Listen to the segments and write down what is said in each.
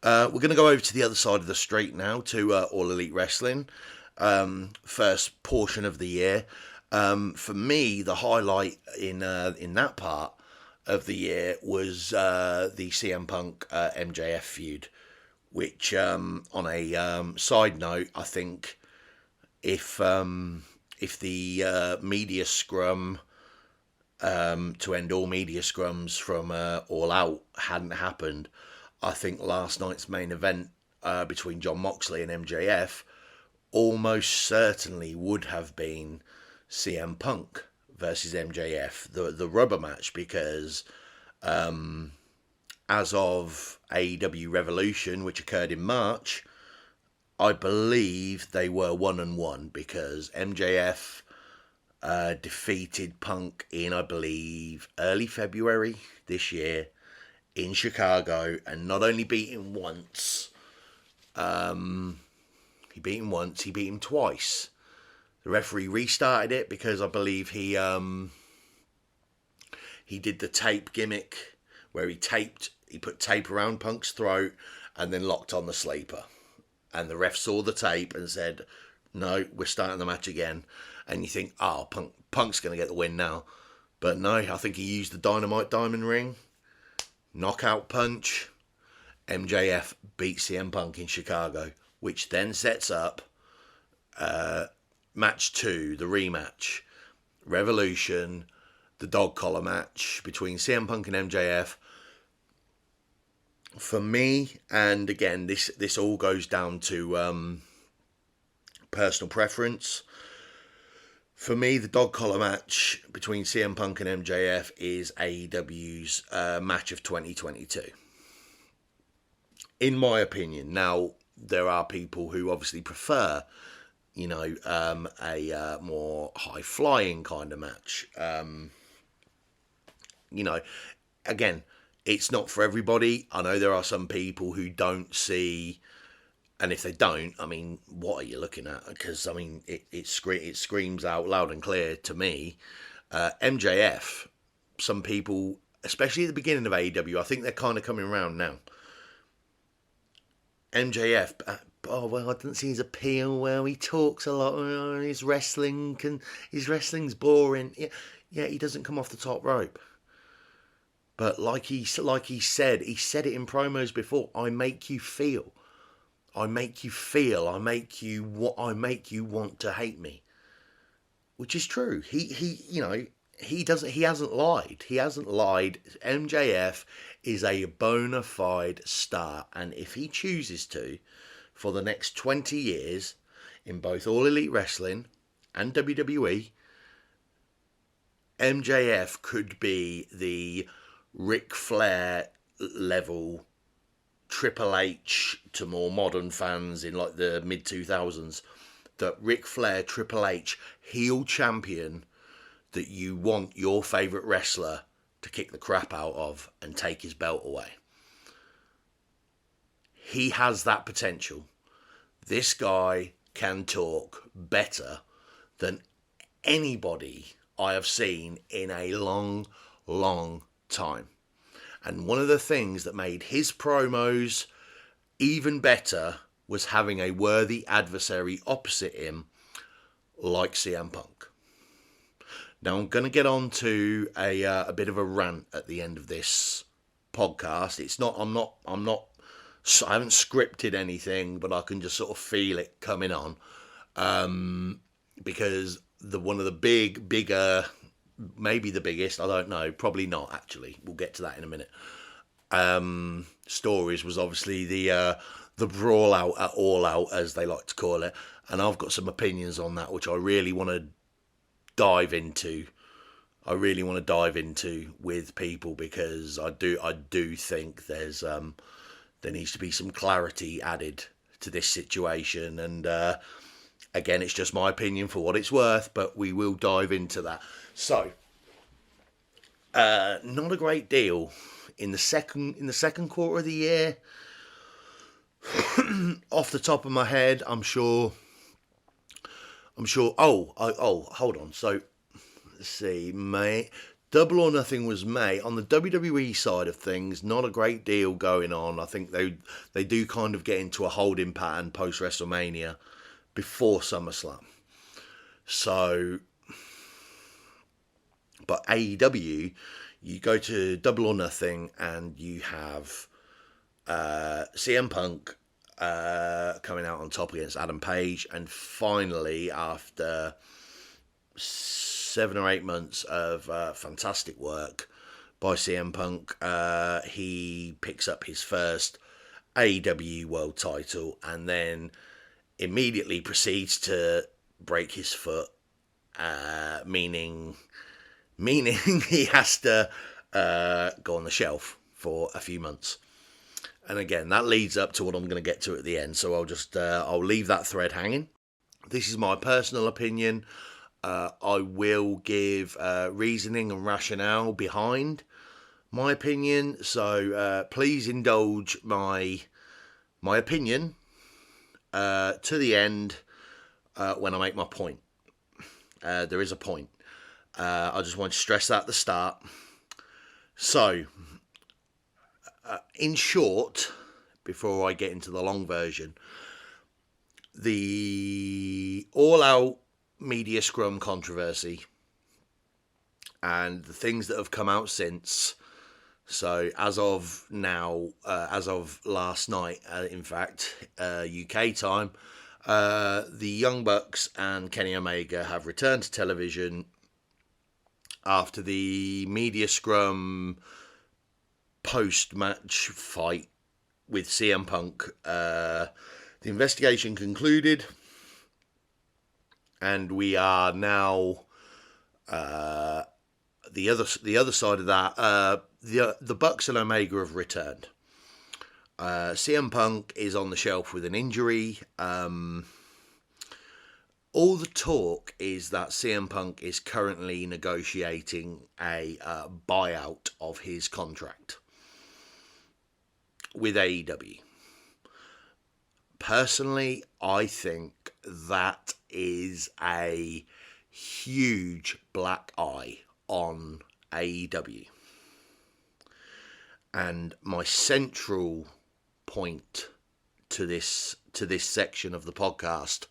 We're going to go over to the other side of the street now to All Elite Wrestling. First portion of the year. For me, the highlight in that part of the year was the CM Punk MJF feud, which on a side note, I think if the media scrum to end all media scrums from All Out hadn't happened, I think last night's main event between Jon Moxley and MJF almost certainly would have been CM Punk versus MJF, the rubber match, because as of AEW Revolution, which occurred in March, I believe they were 1-1 because MJF defeated Punk in, I believe, early February this year in Chicago, and not only beat him once, he beat him twice. The referee restarted it because I believe he did the tape gimmick where he put tape around Punk's throat and then locked on the sleeper. And the ref saw the tape and said, no, we're starting the match again. And you think, oh, Punk's going to get the win now. But no, I think he used the Dynamite Diamond Ring. Knockout punch. MJF beats CM Punk in Chicago, which then sets up match 2, the rematch. Revolution, the dog collar match between CM Punk and MJF. For me, and again, this all goes down to personal preference. For me, the dog collar match between CM Punk and MJF is AEW's match of 2022. In my opinion. Now, there are people who obviously prefer, a more high-flying kind of match. Again, it's not for everybody. I know there are some people who don't see, and if they don't, I mean, what are you looking at? Because, I mean, it screams out loud and clear to me. MJF, some people, especially at the beginning of AEW, I think they're kind of coming around now. MJF, I didn't see his appeal. Well, he talks a lot. His wrestling's boring. Yeah, he doesn't come off the top rope. But like he said it in promos before. I make you feel. I make you want to hate me, which is true. He hasn't lied. MJF is a bona fide star, and if he chooses to, for the next 20 years, in both All Elite Wrestling and WWE, MJF could be the Ric Flair level Triple H to more modern fans in like the mid 2000s. That Ric Flair Triple H heel champion that you want your favourite wrestler to kick the crap out of and take his belt away. He has that potential. This guy can talk better than anybody I have seen in a long, long time. And one of the things that made his promos even better was having a worthy adversary opposite him like CM Punk. Now I'm going to get on to a bit of a rant at the end of this podcast. I haven't scripted anything, but I can just sort of feel it coming on. Because one of the bigger, maybe the biggest, I don't know, probably not actually. We'll get to that in a minute. Stories was obvious't the brawl out at All Out, as they like to call it, and I've got some opinions on that which I really want to dive into. With people, because I do think there needs to be some clarity added to this situation, and again, it's just my opinion for what it's worth, but we will dive into that. So, not a great deal in the second quarter of the year. Off the top of my head, I'm sure. Oh, hold on. So, let's see, Double or Nothing was made on the WWE side of things. Not a great deal going on. I think they do kind of get into a holding pattern post WrestleMania, before SummerSlam. So, but AEW, you go to Double or Nothing and you have CM Punk coming out on top against Adam Page, and finally, after 7 or 8 months of fantastic work by CM Punk, he picks up his first AEW World Title, and then immediately proceeds to break his foot, meaning he has to go on the shelf for a few months. And again, that leads up to what I'm going to get to at the end, so I'll leave that thread hanging. This is my personal opinion. I will give reasoning and rationale behind my opinion, so please indulge my opinion to the end when I make my point. There is a point. I just want to stress that at the start. So, in short, before I get into the long version, the all-out media scrum controversy and the things that have come out since. So as of now, as of last night, in fact, UK time, the Young Bucks and Kenny Omega have returned to television after the media scrum post-match fight with CM Punk. The investigation concluded, and we are now the other side of that. The Bucks and Omega have returned. CM Punk is on the shelf with an injury. All the talk is that CM Punk is currently negotiating a buyout of his contract with AEW. Personally, I think that is a huge black eye on AEW. And my central point to this section of the podcast,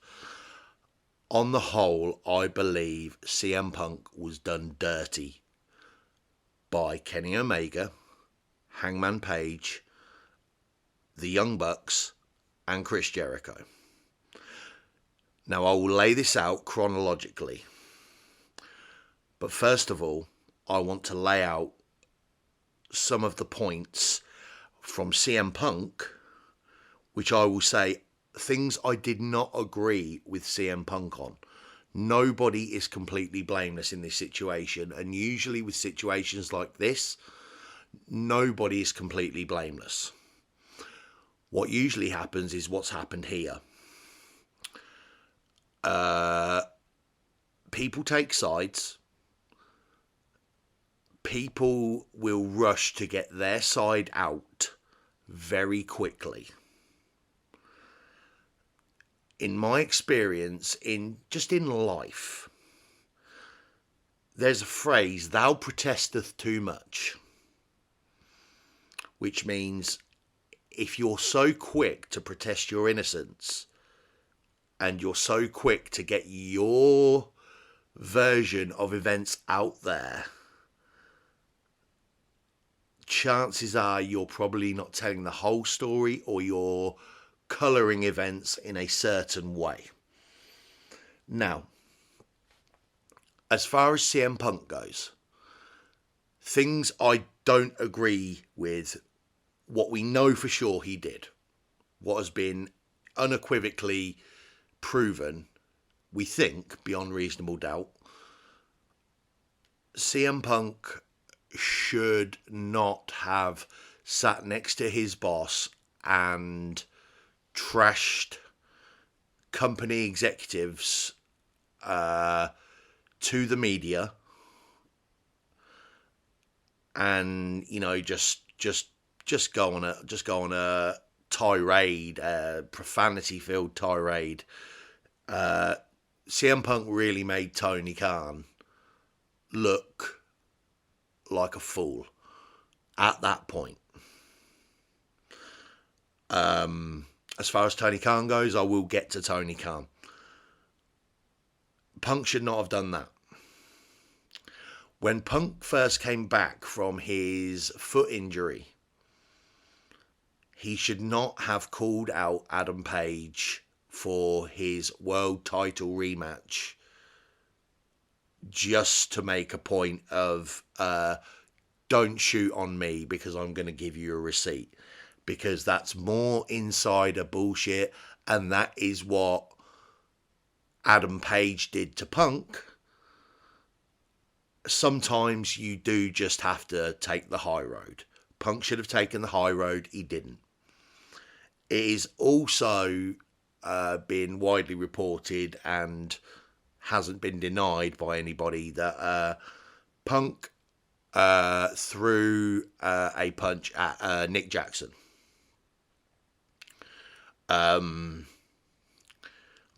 on the whole, I believe CM Punk was done dirty by Kenny Omega, Hangman Page, the Young Bucks, and Chris Jericho. Now, I will lay this out chronologically. But first of all, I want to lay out some of the points from CM Punk, which I will say things I did not agree with CM Punk on. Nobody is completely blameless in this situation, and usually with situations like this, nobody is completely blameless. What usually happens is what's happened here. People take sides. People will rush to get their side out very quickly. In my experience, in life, there's a phrase, "Thou protesteth too much," which means if you're so quick to protest your innocence and you're so quick to get your version of events out there, chances are you're probably not telling the whole story, or you're colouring events in a certain way. Now, as far as CM Punk goes, things I don't agree with, what we know for sure he did, what has been unequivocally proven, we think, beyond reasonable doubt, CM Punk should not have sat next to his boss and trashed company executives to the media, and just go on a tirade, profanity-filled tirade. CM Punk really made Tony Khan look like a fool at that point. As far as Tony Khan goes, I will get to Tony Khan. Punk should not have done that. When Punk first came back from his foot injury, he should not have called out Adam Page for his world title rematch just to make a point of don't shoot on me because I'm going to give you a receipt. Because that's more insider bullshit, and that is what Adam Page did to Punk. Sometimes you do just have to take the high road. Punk should have taken the high road. He didn't. It is also been widely reported and hasn't been denied by anybody that Punk threw a punch at Nick Jackson.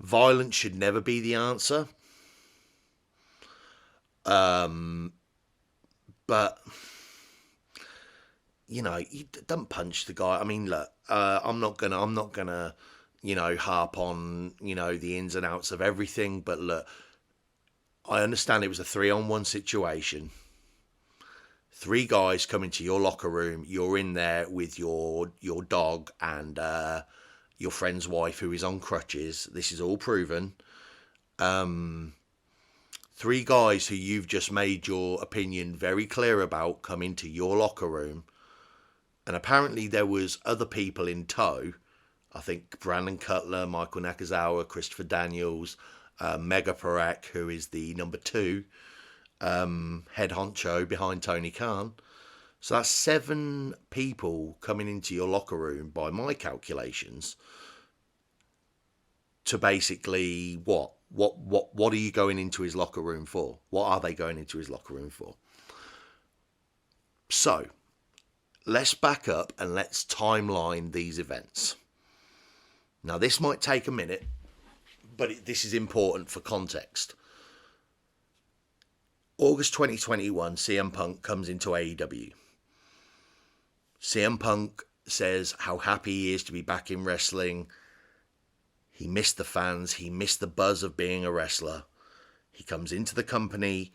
Violence should never be the answer. But you know, you don't punch the guy. I mean, look, I'm not gonna, you know, harp on, you know, the ins and outs of everything. But look, I understand it was a 3-on-1 situation. 3 guys come into your locker room. You're in there with your dog and your friend's wife who is on crutches. This is all proven. 3 guys who you've just made your opinion very clear about come into your locker room. And apparently there was other people in tow. I think Brandon Cutler, Michael Nakazawa, Christopher Daniels, Mega Parak, who is the number 2 head honcho behind Tony Khan. So that's 7 people coming into your locker room, by my calculations, to basically what? What are you going into his locker room for? What are they going into his locker room for? So, let's back up and let's timeline these events. Now, this might take a minute, but this is important for context. August 2021, CM Punk comes into AEW. CM Punk says how happy he is to be back in wrestling. He missed the fans. He missed the buzz of being a wrestler. He comes into the company.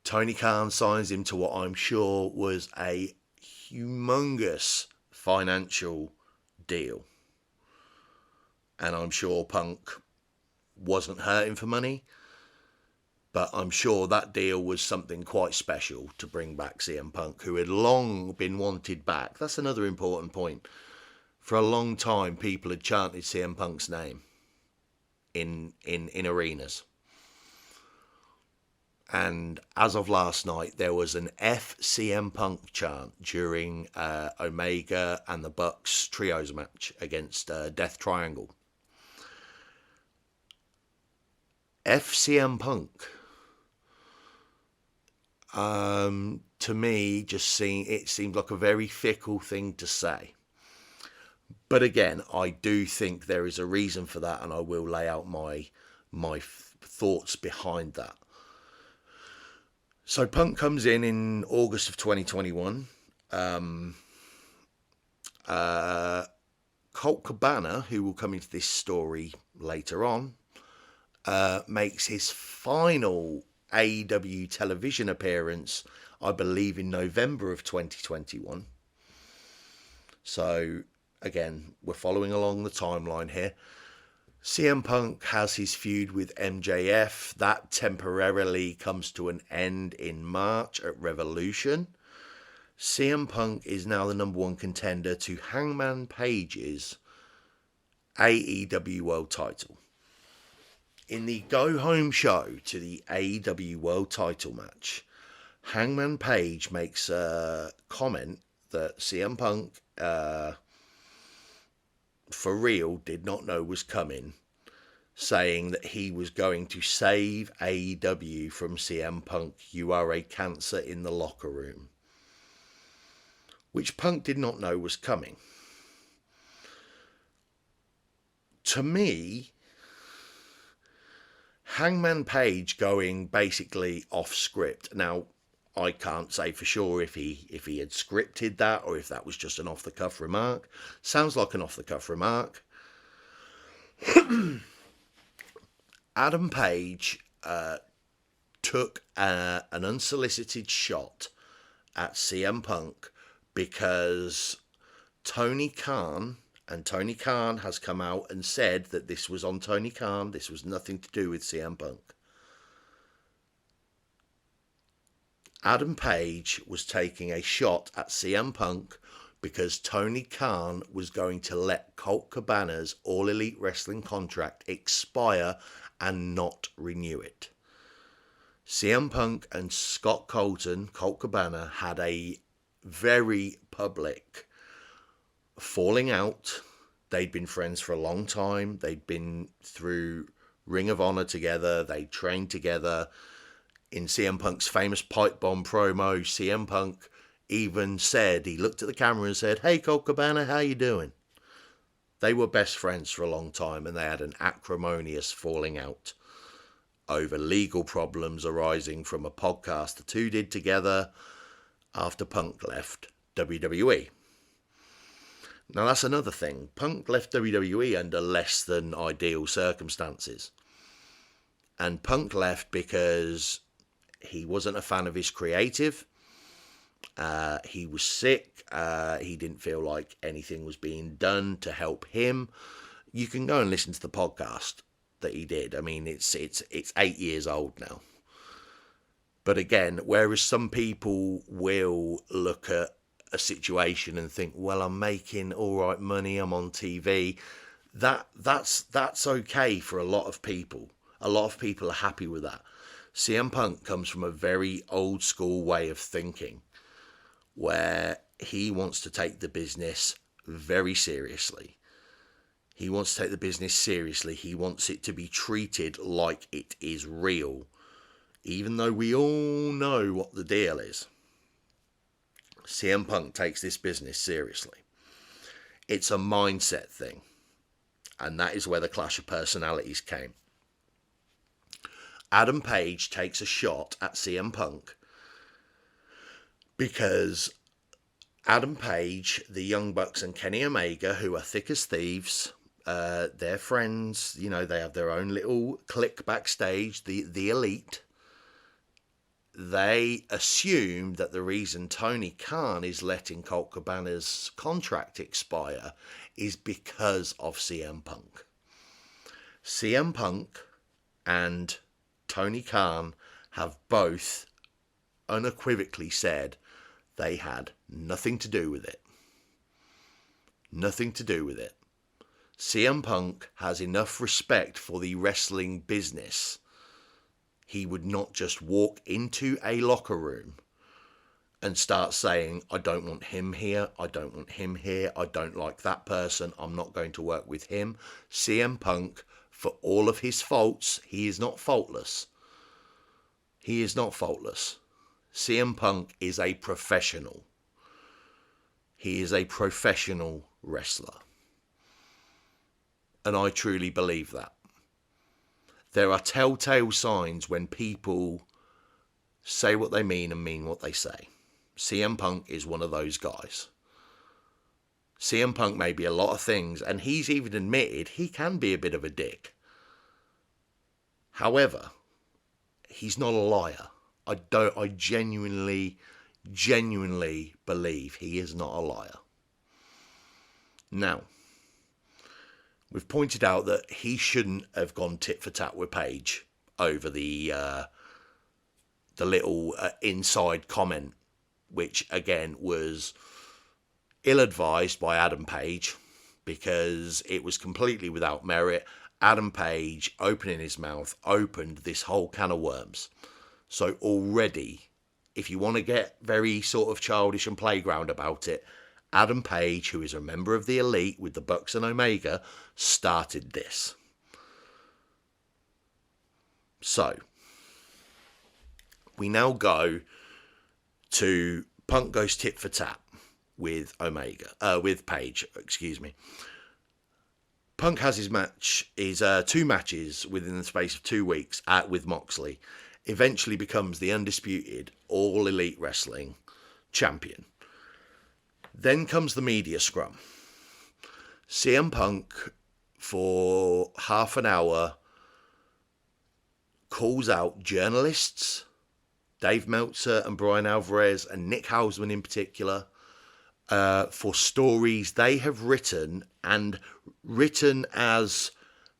Tony Khan signs him to what I'm sure was a humongous financial deal. And I'm sure Punk wasn't hurting for money. But I'm sure that deal was something quite special to bring back CM Punk, who had long been wanted back. That's another important point. For a long time, people had chanted CM Punk's name in arenas. And as of last night, there was an FCM Punk chant during Omega and the Bucks trios match against Death Triangle. FCM Punk, to me, it seemed like a very fickle thing to say. But again, I do think there is a reason for that, and I will lay out my thoughts behind that. So Punk comes in August of 2021. Colt Cabana, who will come into this story later on, makes his final AEW television appearance, I believe, in November of 2021. So, again, we're following along the timeline here. CM Punk has his feud with MJF. That temporarily comes to an end in March at Revolution. CM Punk is now the number 1 contender to Hangman Page's AEW World title. In the go-home show to the AEW World title match, Hangman Page makes a comment that CM Punk, for real, did not know was coming, saying that he was going to save AEW from CM Punk. You are a cancer in the locker room. Which Punk did not know was coming. To me, Hangman Page going basically off script. Now, I can't say for sure if he had scripted that or if that was just an off the cuff remark. Sounds like an off the cuff remark. Adam Page took an unsolicited shot at CM Punk because Tony Khan has come out and said that this was on Tony Khan. This was nothing to do with CM Punk. Adam Page was taking a shot at CM Punk because Tony Khan was going to let Colt Cabana's All Elite Wrestling contract expire and not renew it. CM Punk and Scott Colt Cabana, had a very public falling out. They'd been friends for a long time. They'd been through Ring of Honor together. They trained together. In CM Punk's famous pipe bomb promo, CM Punk even said, he looked at the camera and said, "Hey, Colt Cabana, how you doing?" They were best friends for a long time, and they had an acrimonious falling out over legal problems arising from a podcast the two did together after Punk left WWE. Now, that's another thing. Punk left WWE under less than ideal circumstances. And Punk left because he wasn't a fan of his creative. He was sick. He didn't feel like anything was being done to help him. You can go and listen to the podcast that he did. I mean, it's 8 years old now. But again, whereas some people will look at a situation and think, well, I'm making all right money, I'm on TV. That's okay for a lot of people. A lot of people are happy with that. CM Punk comes from a very old school way of thinking, where he wants to take the business very seriously. He wants to take the business seriously. He wants it to be treated like it is real, even though we all know what the deal is. CM Punk takes this business seriously. It's a mindset thing, and that is where the clash of personalities came. Adam Page takes a shot at CM Punk because Adam Page, the Young Bucks, and Kenny Omega, who are thick as thieves, they're friends, you know, they have their own little clique backstage, the Elite. They assume that the reason Tony Khan is letting Colt Cabana's contract expire is because of CM Punk. CM Punk and Tony Khan have both unequivocally said they had nothing to do with it. Nothing to do with it. CM Punk has enough respect for the wrestling business. He would not just walk into a locker room and start saying, I don't want him here, I don't want him here, I don't like that person, I'm not going to work with him. CM Punk, for all of his faults, he is not faultless. He is not faultless. CM Punk is a professional. He is a professional wrestler. And I truly believe that. There are telltale signs when people say what they mean and mean what they say. CM Punk is one of those guys. CM Punk may be a lot of things, and he's even admitted he can be a bit of a dick. However, he's not a liar. I genuinely believe he is not a liar. Now, we've pointed out that he shouldn't have gone tit for tat with Page over the little inside comment, which again was ill-advised by Adam Page because it was completely without merit. Adam Page, opening his mouth, opened this whole can of worms. So already, if you want to get very sort of childish and playground about it, Adam Page, who is a member of the Elite with the Bucks and Omega, started this. So, we now go to Punk goes tit for tat with Page, excuse me. Punk has his two matches within the space of 2 weeks with Moxley. eventually becomes the undisputed All Elite Wrestling champion. Then comes the media scrum. CM Punk, for half an hour, calls out journalists, Dave Meltzer and Brian Alvarez and Nick Hausman in particular, for stories they have written, and written as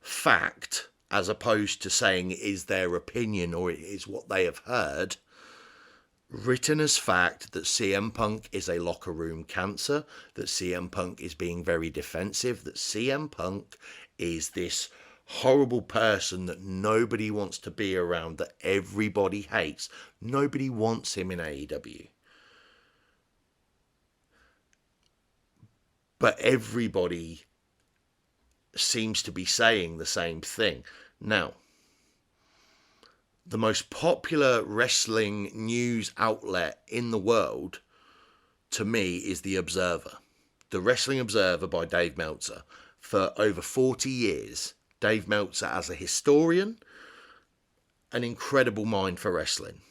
fact, as opposed to saying it is their opinion or it is what they have heard. Written as fact that CM Punk is a locker room cancer, that CM Punk is being very defensive, that CM Punk is this horrible person that nobody wants to be around, that everybody hates. Nobody wants him in AEW. But everybody seems to be saying the same thing. Now, the most popular wrestling news outlet in the world, to me, is The Observer. The Wrestling Observer by Dave Meltzer. For over 40 years, Dave Meltzer, as a historian, an incredible mind for wrestling.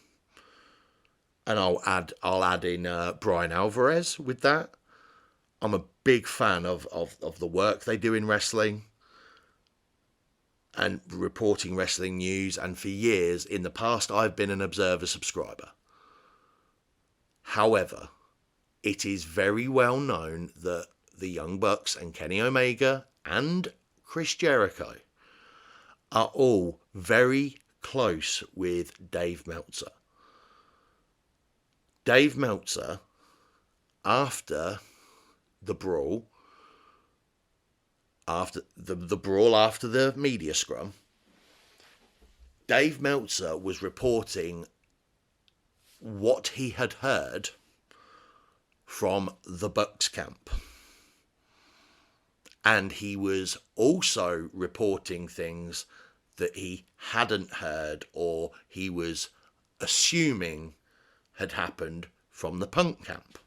And I'll add in Brian Alvarez with that. I'm a big fan of the work they do in wrestling and reporting wrestling news. And for years, in the past, I've been an Observer subscriber. However, it is very well known that the Young Bucks and Kenny Omega and Chris Jericho are all very close with Dave Meltzer. Dave Meltzer, after the brawl, after the media scrum, Dave Meltzer was reporting what he had heard from the Bucks camp. And he was also reporting things that he hadn't heard or he was assuming had happened from the Punk camp.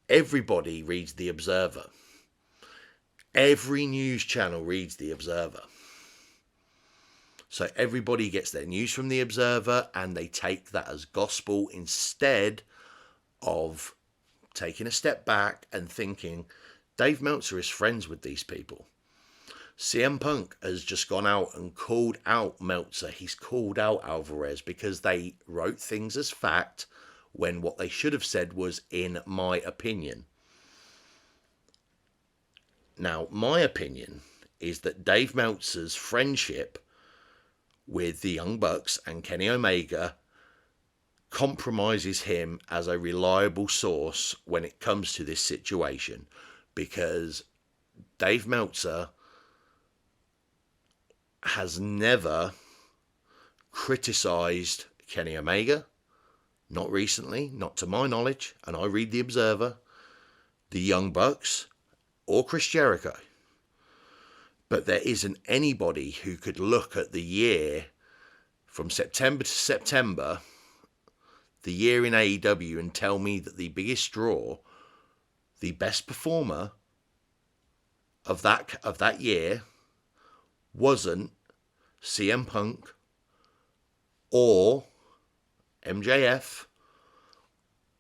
Everybody reads The Observer. Every news channel reads The Observer. So everybody gets their news from The Observer and they take that as gospel instead of taking a step back and thinking, Dave Meltzer is friends with these people. CM Punk has just gone out and called out Meltzer. He's called out Alvarez because they wrote things as fact when what they should have said was, in my opinion. Now, my opinion is that Dave Meltzer's friendship with the Young Bucks and Kenny Omega compromises him as a reliable source when it comes to this situation, because Dave Meltzer has never criticized Kenny Omega. Not recently, not to my knowledge, and I read The Observer, the Young Bucks, or Chris Jericho. But there isn't anybody who could look at the year from September to September, the year in AEW, and tell me that the biggest draw, the best performer of that year, wasn't CM Punk or MJF.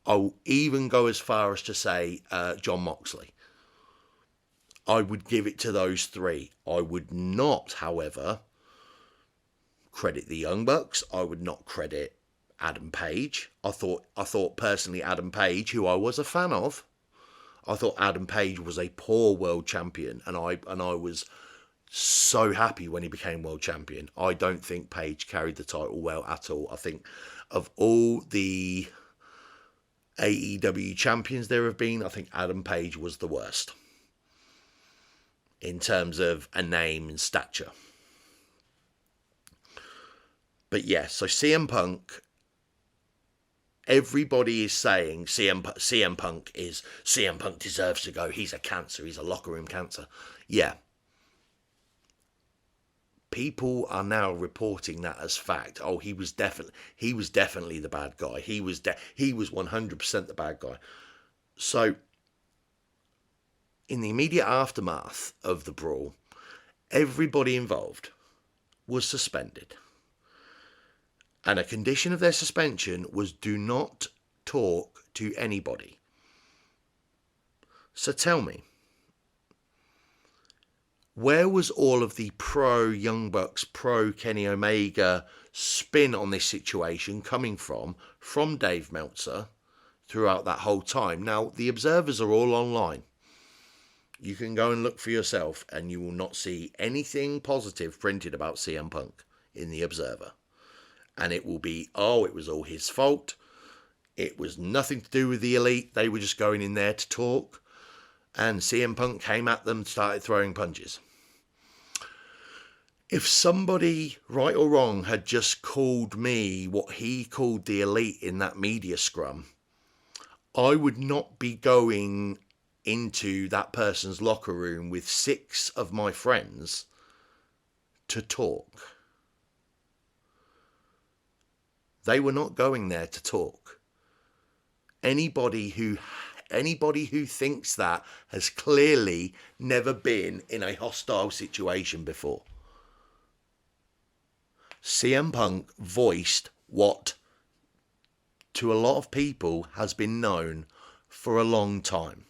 I'll even go as far as to say Jon Moxley. I would give it to those three. I would not, however, credit the Young Bucks. I would not credit Adam Page. I thought personally Adam Page, who I was a fan of, I thought Adam Page was a poor world champion, and I was so happy when he became world champion. I don't think Page carried the title well at all. I think of all the AEW champions there have been, I think Adam Page was the worst in terms of a name and stature. But yeah, so CM Punk, everybody is saying CM Punk deserves to go. He's a cancer. He's a locker room cancer. Yeah. People are now reporting that as fact. Oh, he was definitely the bad guy. He was 100% the bad guy. So, in the immediate aftermath of the brawl, everybody involved was suspended. And a condition of their suspension was do not talk to anybody. So tell me, where was all of the pro Young Bucks, pro Kenny Omega spin on this situation coming from Dave Meltzer throughout that whole time? Now, the observers are all online. You can go and look for yourself and you will not see anything positive printed about CM Punk in the Observer. And it will be, oh, it was all his fault. It was nothing to do with the Elite. They were just going in there to talk. And CM Punk came at them, started throwing punches. If somebody, right or wrong, had just called me what he called the Elite in that media scrum, I would not be going into that person's locker room with 6 of my friends to talk. They were not going there to talk. Anybody who thinks that has clearly never been in a hostile situation before. CM Punk voiced what, to a lot of people, has been known for a long time.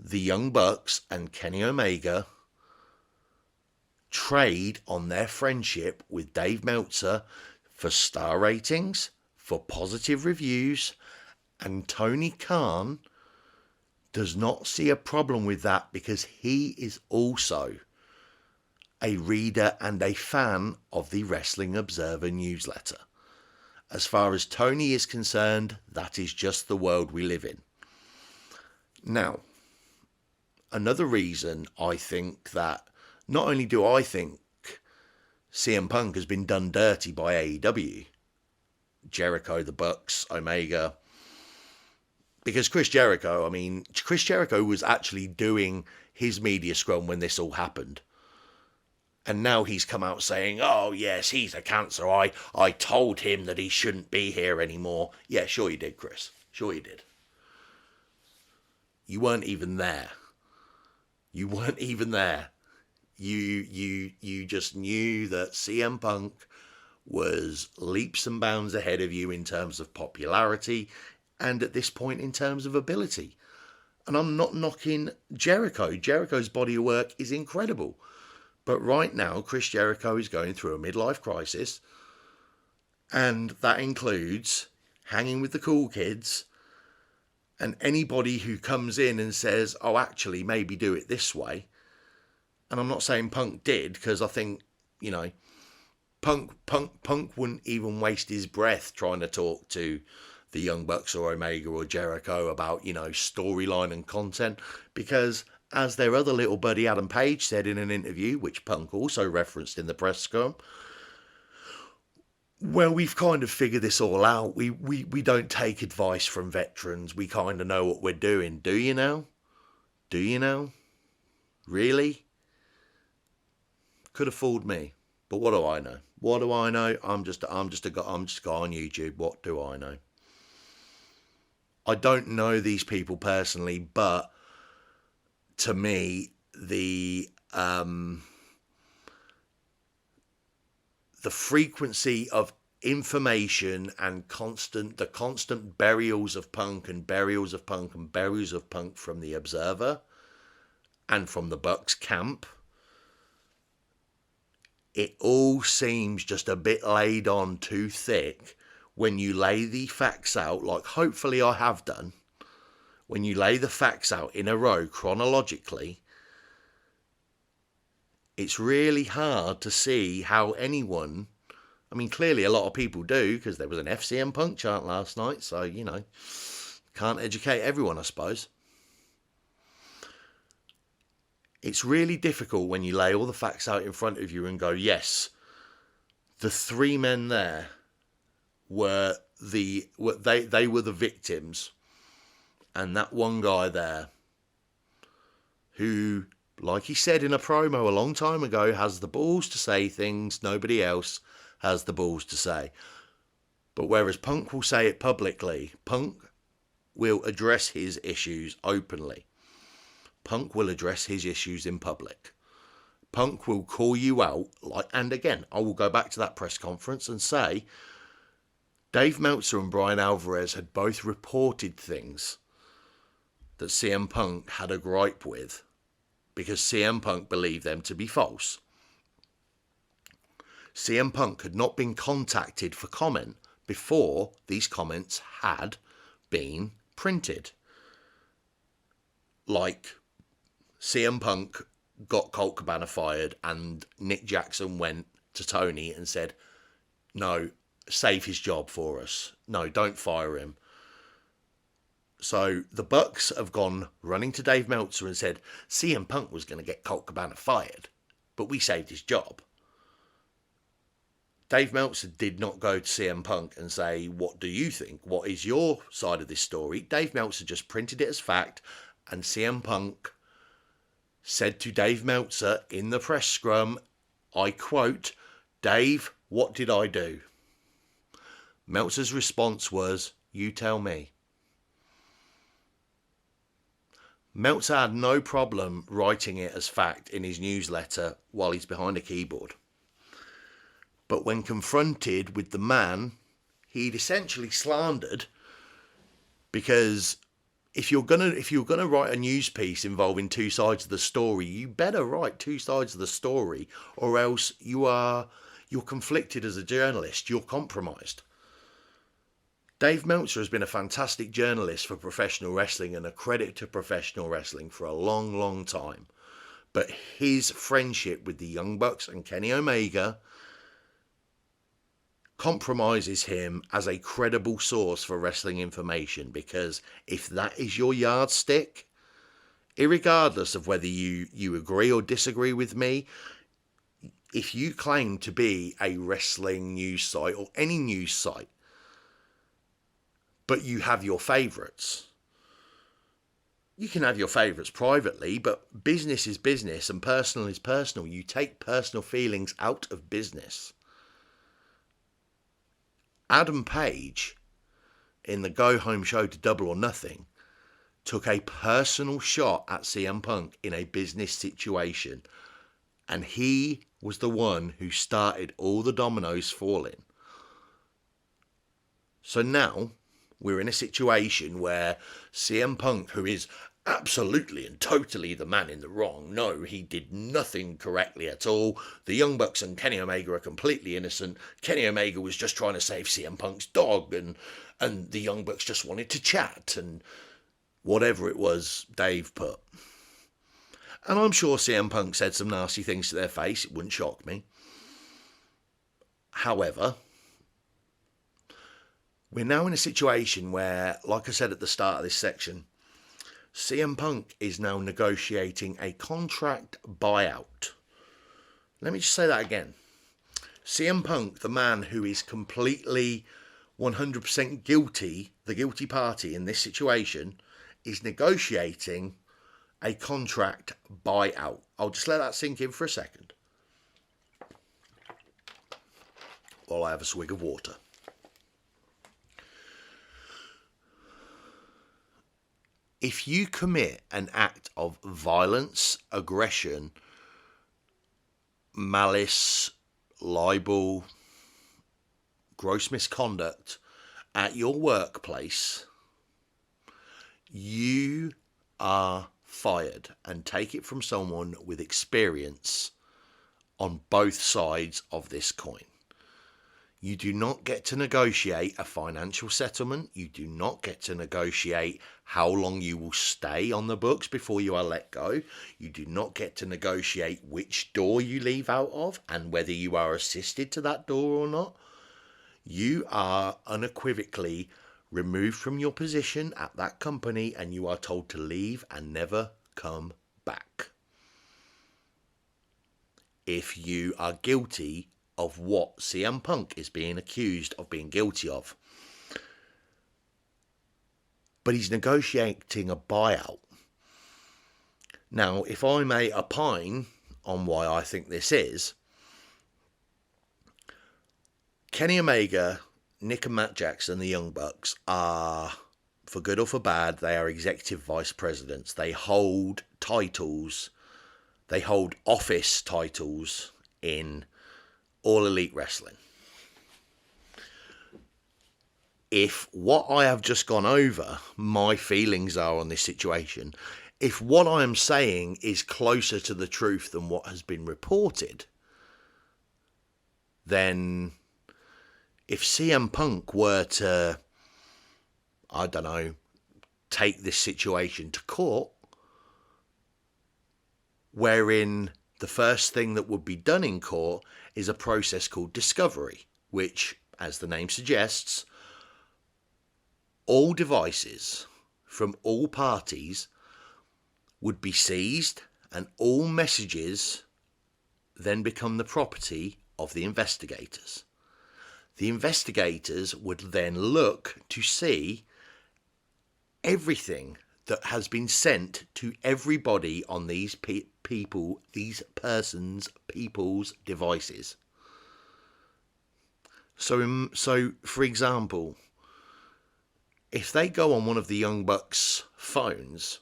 The Young Bucks and Kenny Omega trade on their friendship with Dave Meltzer for star ratings, for positive reviews, and Tony Khan does not see a problem with that because he is also a reader and a fan of the Wrestling Observer newsletter. As far as Tony is concerned, that is just the world we live in. Now, another reason I think that, not only do I think CM Punk has been done dirty by AEW, Jericho, the Bucks, Omega, because Chris Jericho was actually doing his media scrum when this all happened. And now he's come out saying, oh, yes, he's a cancer. I told him that he shouldn't be here anymore. Yeah, sure you did, Chris. Sure you did. You weren't even there. You weren't even there. You just knew that CM Punk was leaps and bounds ahead of you in terms of popularity and at this point in terms of ability. And I'm not knocking Jericho. Jericho's body of work is incredible. But right now, Chris Jericho is going through a midlife crisis, and that includes hanging with the cool kids, and anybody who comes in and says, oh, actually, maybe do it this way. And I'm not saying Punk did, because I think, Punk wouldn't even waste his breath trying to talk to the Young Bucks or Omega or Jericho about, storyline and content, because as their other little buddy Adam Page said in an interview, which Punk also referenced in the press scrum, well, we've kind of figured this all out. We don't take advice from veterans. We kind of know what we're doing. Do you know? Do you know? Really? Could have fooled me. But what do I know? What do I know? I'm just a guy on YouTube. What do I know? I don't know these people personally, but to me, the frequency of information and the constant burials of Punk and burials of Punk and burials of Punk from the Observer and from the Bucks camp, it all seems just a bit laid on too thick when you lay the facts out, like hopefully I have done. When you lay the facts out in a row chronologically, it's really hard to see how anyone, clearly a lot of people do, because there was an FCM Punk chant last night, so, can't educate everyone, I suppose. It's really difficult when you lay all the facts out in front of you and go, yes, the 3 men there were they were the victims. And that one guy there, who, like he said in a promo a long time ago, has the balls to say things nobody else has the balls to say. But whereas Punk will say it publicly, Punk will address his issues openly. Punk will address his issues in public. Punk will call you out, and again, I will go back to that press conference and say, Dave Meltzer and Brian Alvarez had both reported things that CM Punk had a gripe with because CM Punk believed them to be false. CM Punk had not been contacted for comment before these comments had been printed. Like, CM Punk got Colt Cabana fired and Nick Jackson went to Tony and said, no, save his job for us. No, don't fire him. So the Bucks have gone running to Dave Meltzer and said, CM Punk was going to get Colt Cabana fired, but we saved his job. Dave Meltzer did not go to CM Punk and say, what do you think? What is your side of this story? Dave Meltzer just printed it as fact, and CM Punk said to Dave Meltzer in the press scrum, I quote, Dave, what did I do? Meltzer's response was, you tell me. Meltzer had no problem writing it as fact in his newsletter while he's behind a keyboard. But when confronted with the man he'd essentially slandered, because if you're gonna write a news piece involving two sides of the story, you better write two sides of the story, or else you're conflicted as a journalist. You're compromised. Dave Meltzer has been a fantastic journalist for professional wrestling and a credit to professional wrestling for a long, long time. But his friendship with the Young Bucks and Kenny Omega compromises him as a credible source for wrestling information, because if that is your yardstick, irregardless of whether you agree or disagree with me, if you claim to be a wrestling news site or any news site, but you have your favourites, you can have your favourites privately, but business is business and personal is personal. You take personal feelings out of business. Adam Page, in the Go Home show to Double or Nothing, took a personal shot at CM Punk in a business situation, and he was the one who started all the dominoes falling. So now we're in a situation where CM Punk, who is absolutely and totally the man in the wrong, no, he did nothing correctly at all. The Young Bucks and Kenny Omega are completely innocent. Kenny Omega was just trying to save CM Punk's dog, and the Young Bucks just wanted to chat, and whatever it was Dave put. And I'm sure CM Punk said some nasty things to their face. It wouldn't shock me. However, we're now in a situation where, like I said at the start of this section, CM Punk is now negotiating a contract buyout. Let me just say that again. CM Punk, the man who is completely 100% guilty, the guilty party in this situation, is negotiating a contract buyout. I'll just let that sink in for a second while I have a swig of water. If you commit an act of violence, aggression, malice, libel, gross misconduct at your workplace, you are fired, and take it from someone with experience on both sides of this coin. You do not get to negotiate a financial settlement. You do not get to negotiate how long you will stay on the books before you are let go. You do not get to negotiate which door you leave out of and whether you are assisted to that door or not. You are unequivocally removed from your position at that company, and you are told to leave and never come back. If you are guilty of what CM Punk is being accused of being guilty of. But he's negotiating a buyout. Now, if I may opine on why I think this is, Kenny Omega, Nick and Matt Jackson, the Young Bucks, are, for good or for bad, they are executive vice presidents. They hold titles They hold office titles in All Elite Wrestling. If what I have just gone over, my feelings are on this situation, if what I am saying is closer to the truth than what has been reported, then if CM Punk were to, I don't know, take this situation to court, wherein the first thing that would be done in court is a process called discovery, which, as the name suggests, all devices from all parties would be seized and all messages then become the property of the investigators. The investigators would then look to see everything that has been sent to everybody on these people's devices. So, for example, if they go on one of the Young Bucks' phones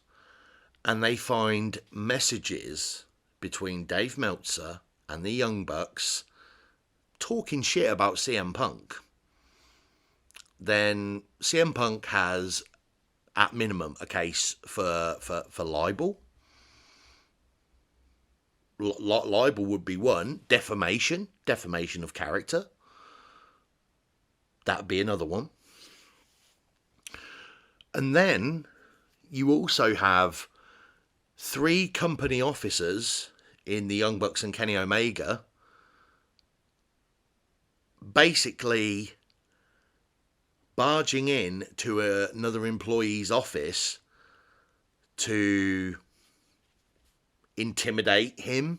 and they find messages between Dave Meltzer and the Young Bucks talking shit about CM Punk, then CM Punk has, at minimum, a case for libel. Libel would be one. Defamation of character. That would be another one. And then you also have 3 company officers in the Young Bucks and Kenny Omega basically barging in to another employee's office to intimidate him.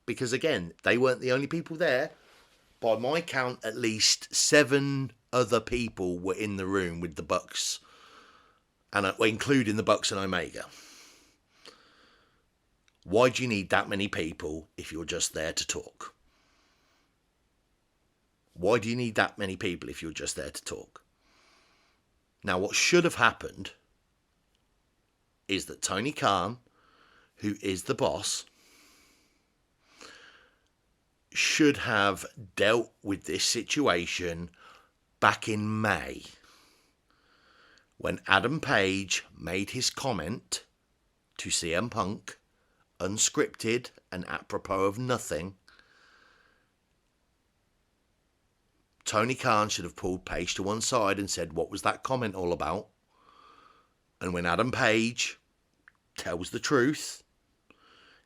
Because again, they weren't the only people there. By my count, at least 7 other people were in the room with the Bucks, and including the Bucks and Omega. Why do you need that many people if you're just there to talk? Why do you need that many people if you're just there to talk? Now, what should have happened is that Tony Khan, who is the boss, should have dealt with this situation back in May, when Adam Page made his comment to CM Punk, unscripted and apropos of nothing. Tony Khan should have pulled Page to one side and said, what was that comment all about? And when Adam Page tells the truth,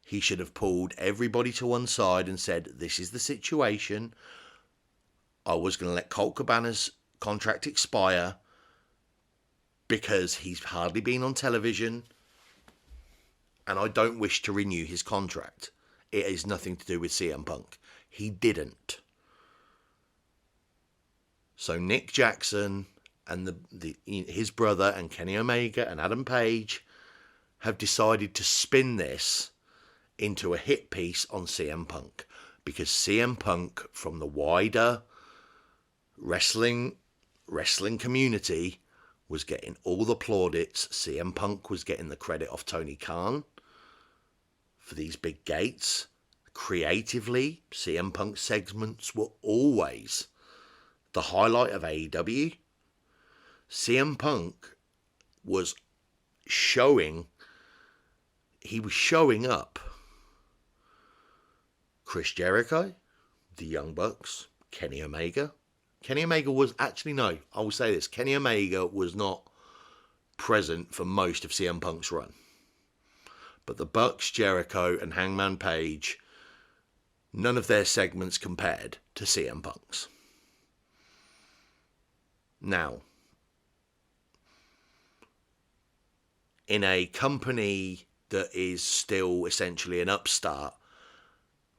he should have pulled everybody to one side and said, this is the situation. I was going to let Colt Cabana's contract expire because he's hardly been on television and I don't wish to renew his contract. It has nothing to do with CM Punk. He didn't. So Nick Jackson and his brother and Kenny Omega and Adam Page have decided to spin this into a hit piece on CM Punk, because CM Punk, from the wider wrestling community, was getting all the plaudits. CM Punk was getting the credit off Tony Khan for these big gates. Creatively, CM Punk segments were always the highlight of AEW. CM Punk was showing up Chris Jericho, the Young Bucks, Kenny Omega. Kenny Omega was actually, no, I will say this, Kenny Omega was not present for most of CM Punk's run. But the Bucks, Jericho, and Hangman Page, none of their segments compared to CM Punk's. Now, in a company that is still essentially an upstart,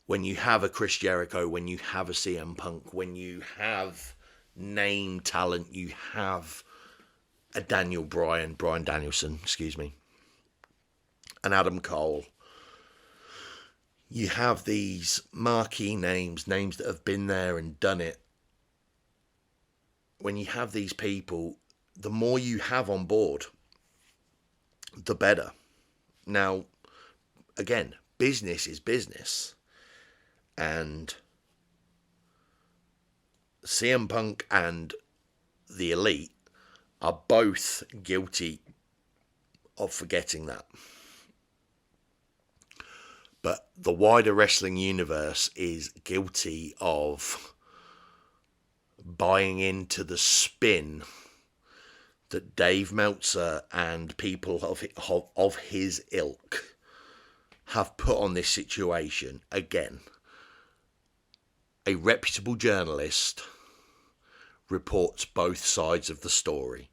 when you have a Chris Jericho, when you have a CM Punk, when you have name talent, you have a Brian Danielson, and Adam Cole. You have these marquee names that have been there and done it. When you have these people, the more you have on board, the better. Now, again, business is business. And CM Punk and the Elite are both guilty of forgetting that. But the wider wrestling universe is guilty of buying into the spin that Dave Meltzer and people of his ilk have put on this situation. Again, a reputable journalist reports both sides of the story.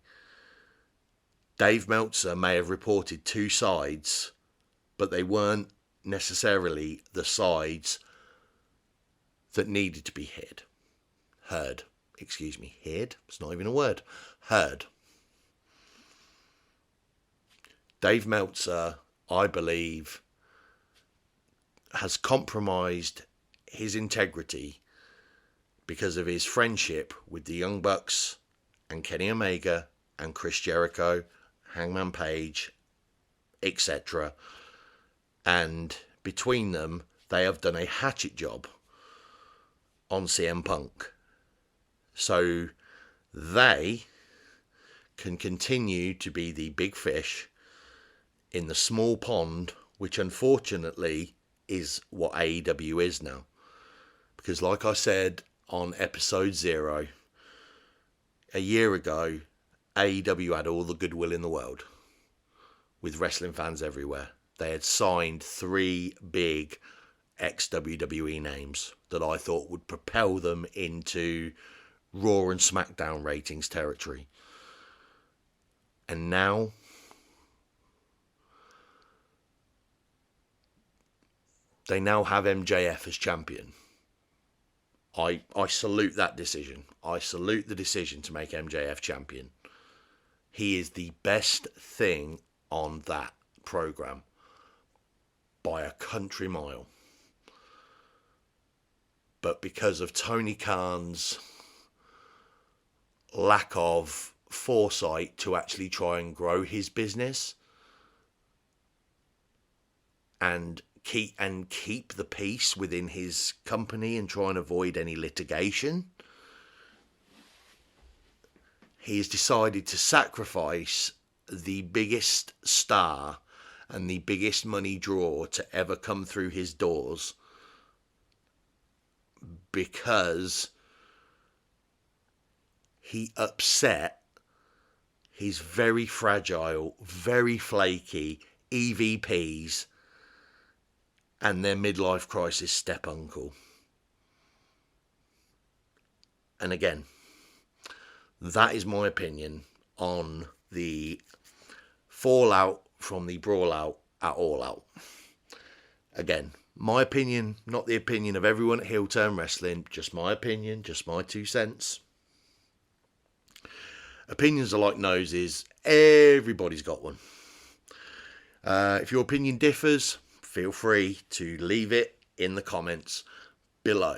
Dave Meltzer may have reported two sides, but they weren't necessarily the sides that needed to be heard. It's not even a word. Heard. Dave Meltzer, I believe, has compromised his integrity because of his friendship with the Young Bucks and Kenny Omega and Chris Jericho, Hangman Page, etc. And between them, they have done a hatchet job on CM Punk. So they can continue to be the big fish in the small pond, which unfortunately is what AEW is now. Because like I said on episode 0, a year ago, AEW had all the goodwill in the world with wrestling fans everywhere. They had signed 3 big ex-WWE names that I thought would propel them into Raw and SmackDown ratings territory. And now they now have MJF as champion. I salute that decision. I salute the decision to make MJF champion. He is the best thing on that program by a country mile. But because of Tony Khan's lack of foresight to actually try and grow his business and keep the peace within his company and try and avoid any litigation, he has decided to sacrifice the biggest star and the biggest money draw to ever come through his doors because he upset his very fragile, very flaky EVPs and their midlife crisis step uncle. And again, that is my opinion on the fallout from the brawl out at All Out. Again, my opinion, not the opinion of everyone at Heel Turn Wrestling, just my opinion, just my 2 cents. Opinions are like noses, everybody's got one. If your opinion differs, feel free to leave it in the comments below.